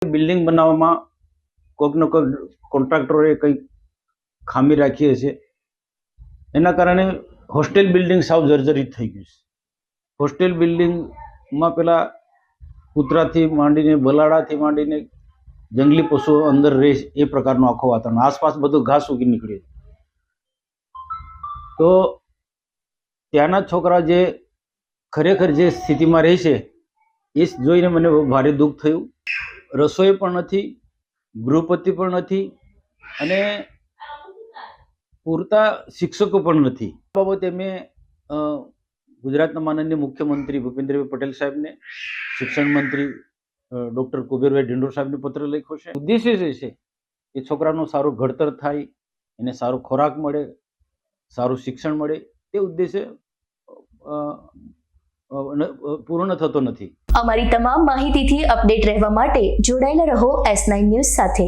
Building બનાવવામાં કોઈકનો કોઈ કોન્ટ્રાક્ટરોએ કંઈક ખામી રાખી હશે, એના કારણે હોસ્ટેલ બિલ્ડિંગ સાવ જર્જરિત થઈ ગયું છે. હોસ્ટેલ બિલ્ડિંગમાં પેલા કૂતરાથી માંડીને બલાડાથી માંડીને જંગલી પશુઓ અંદર રહે એ પ્રકારનું આખો વાતાવરણ, આસપાસ બધું ઘાસ ઉગી નીકળ્યું. તો ત્યાંના છોકરા જે ખરેખર જે સ્થિતિમાં રહે છે એ જોઈને મને ભારે દુઃખ થયું. રસોઈ પણ નથી, ગૃહપતિ પણ નથી અને પૂરતા શિક્ષકો પણ નથી. આ બાબતે મેં ગુજરાતના માનનીય મુખ્યમંત્રી ભૂપેન્દ્રભાઈ પટેલ સાહેબને, શિક્ષણ મંત્રી ડૉક્ટર કુબેરભાઈ ઢિંડોર સાહેબને પત્ર લખ્યો છે. ઉદ્દેશ્ય જે છે એ છોકરાનું સારું ઘડતર થાય, એને સારો ખોરાક મળે, સારું શિક્ષણ મળે, તે ઉદ્દેશ્ય પૂર્ણ થતો નથી. અમારી તમામ માહિતીથી અપડેટ રહેવા માટે જોડાયેલા રહો S9 ન્યૂઝ સાથે.